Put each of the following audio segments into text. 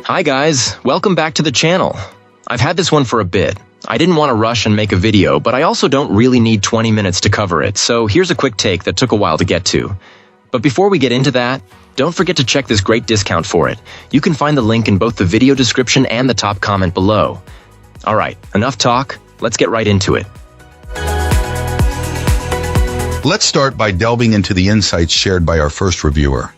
Hi guys, welcome back to the channel. I've had this one for a bit. I didn't want to rush and make a video, but I also don't really need 20 minutes to cover it, so here's a quick take that took a while to get to. But before we get into that, don't forget to check this great discount for it. You can find the link in both the video description and the top comment below. Alright, enough talk, let's get right into it. Let's start by delving into the insights shared by our first reviewer.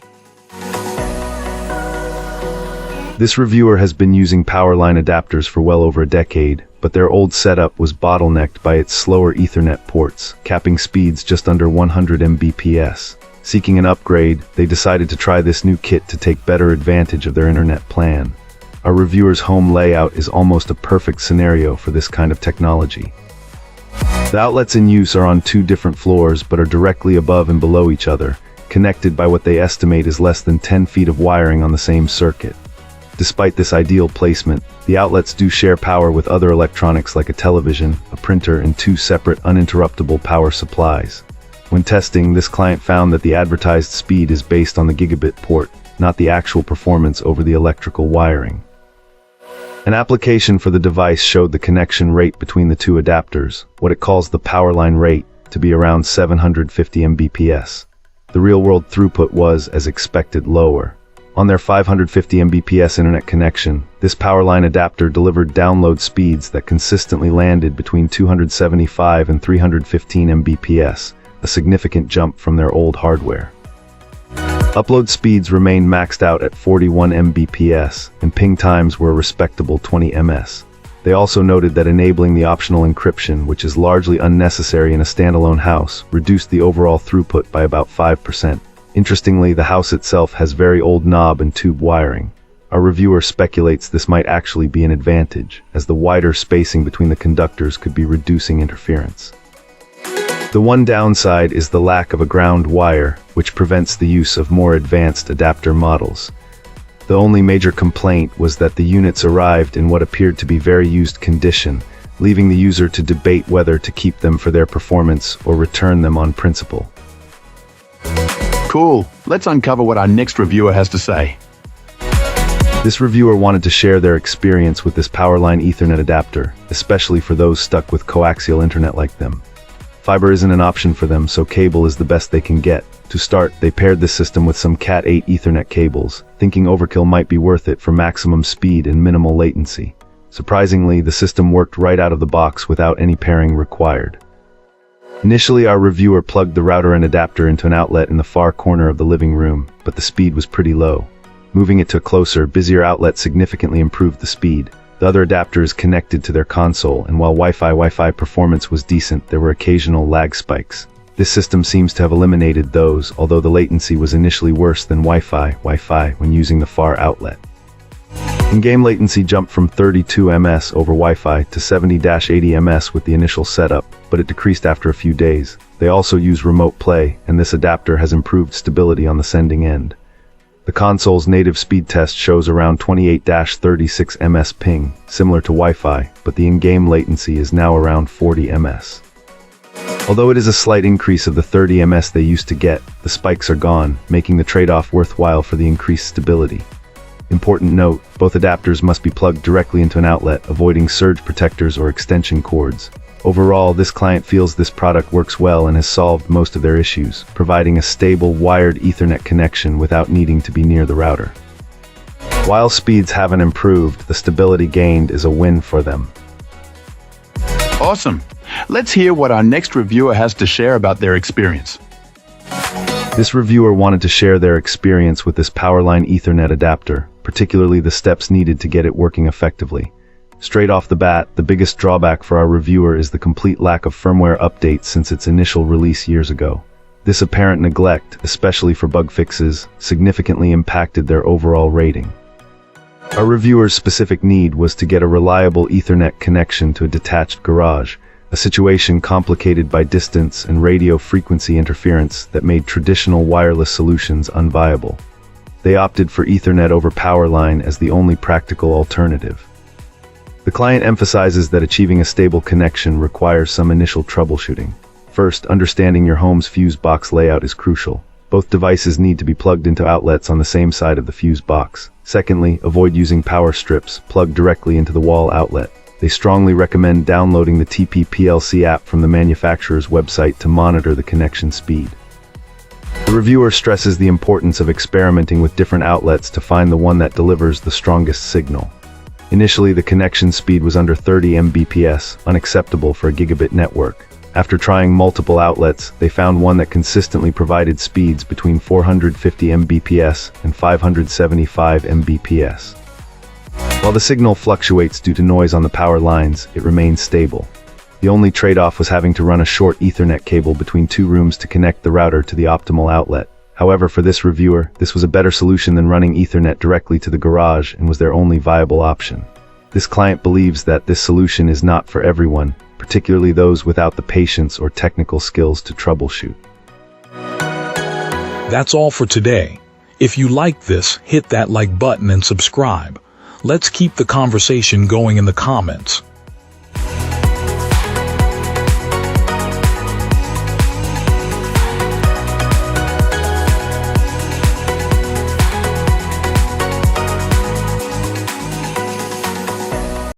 This reviewer has been using Powerline adapters for well over a decade, but their old setup was bottlenecked by its slower Ethernet ports, capping speeds just under 100 Mbps. Seeking an upgrade, they decided to try this new kit to take better advantage of their internet plan. Our reviewer's home layout is almost a perfect scenario for this kind of technology. The outlets in use are on two different floors but are directly above and below each other, connected by what they estimate is less than 10 feet of wiring on the same circuit. Despite this ideal placement, the outlets do share power with other electronics like a television, a printer, and two separate uninterruptible power supplies. When testing, this client found that the advertised speed is based on the gigabit port, not the actual performance over the electrical wiring. An application for the device showed the connection rate between the two adapters, what it calls the Powerline rate, to be around 750 Mbps. The real-world throughput was, as expected, lower. On their 550 Mbps internet connection, this Powerline adapter delivered download speeds that consistently landed between 275 and 315 Mbps, a significant jump from their old hardware. Upload speeds remained maxed out at 41 Mbps, and ping times were a respectable 20 ms. They also noted that enabling the optional encryption, which is largely unnecessary in a standalone house, reduced the overall throughput by about 5%. Interestingly, the house itself has very old knob and tube wiring. Our reviewer speculates this might actually be an advantage, as the wider spacing between the conductors could be reducing interference. The one downside is the lack of a ground wire, which prevents the use of more advanced adapter models. The only major complaint was that the units arrived in what appeared to be very used condition, leaving the user to debate whether to keep them for their performance or return them on principle. Cool. Let's uncover what our next reviewer has to say. This reviewer wanted to share their experience with this Powerline Ethernet adapter, especially for those stuck with coaxial internet like them. Fiber isn't an option for them, so cable is the best they can get. To start, they paired this system with some Cat8 Ethernet cables, thinking overkill might be worth it for maximum speed and minimal latency. Surprisingly, the system worked right out of the box without any pairing required. Initially, our reviewer plugged the router and adapter into an outlet in the far corner of the living room, but the speed was pretty low. Moving it to a closer, busier outlet significantly improved the speed. The other adapter is connected to their console, and while Wi-Fi performance was decent, there were occasional lag spikes. This system seems to have eliminated those, although the latency was initially worse than Wi-Fi when using the far outlet. In-game latency jumped from 32 ms over Wi-Fi to 70-80 ms with the initial setup, but it decreased after a few days. They also use remote play, and this adapter has improved stability on the sending end. The console's native speed test shows around 28-36 ms ping, similar to Wi-Fi, but the in-game latency is now around 40 ms. Although it is a slight increase of the 30 ms they used to get, the spikes are gone, making the trade-off worthwhile for the increased stability. Important note, both adapters must be plugged directly into an outlet, avoiding surge protectors or extension cords. Overall, this client feels this product works well and has solved most of their issues, providing a stable wired Ethernet connection without needing to be near the router. While speeds haven't improved, the stability gained is a win for them. Awesome. Let's hear what our next reviewer has to share about their experience. This reviewer wanted to share their experience with this Powerline Ethernet adapter, particularly the steps needed to get it working effectively. Straight off the bat, the biggest drawback for our reviewer is the complete lack of firmware updates since its initial release years ago. This apparent neglect, especially for bug fixes, significantly impacted their overall rating. Our reviewer's specific need was to get a reliable Ethernet connection to a detached garage, a situation complicated by distance and radio frequency interference that made traditional wireless solutions unviable. They opted for Ethernet over Powerline as the only practical alternative. The client emphasizes that achieving a stable connection requires some initial troubleshooting. First, understanding your home's fuse box layout is crucial. Both devices need to be plugged into outlets on the same side of the fuse box. Secondly, avoid using power strips plugged directly into the wall outlet. They strongly recommend downloading the TP-PLC app from the manufacturer's website to monitor the connection speed. The reviewer stresses the importance of experimenting with different outlets to find the one that delivers the strongest signal. Initially, the connection speed was under 30 Mbps, unacceptable for a gigabit network. After trying multiple outlets, they found one that consistently provided speeds between 450 Mbps and 575 Mbps. While the signal fluctuates due to noise on the power lines, it remains stable. The only trade-off was having to run a short Ethernet cable between two rooms to connect the router to the optimal outlet. However, for this reviewer, this was a better solution than running Ethernet directly to the garage and was their only viable option. This client believes that this solution is not for everyone, particularly those without the patience or technical skills to troubleshoot. That's all for today. If you like this, hit that like button and subscribe. Let's keep the conversation going in the comments.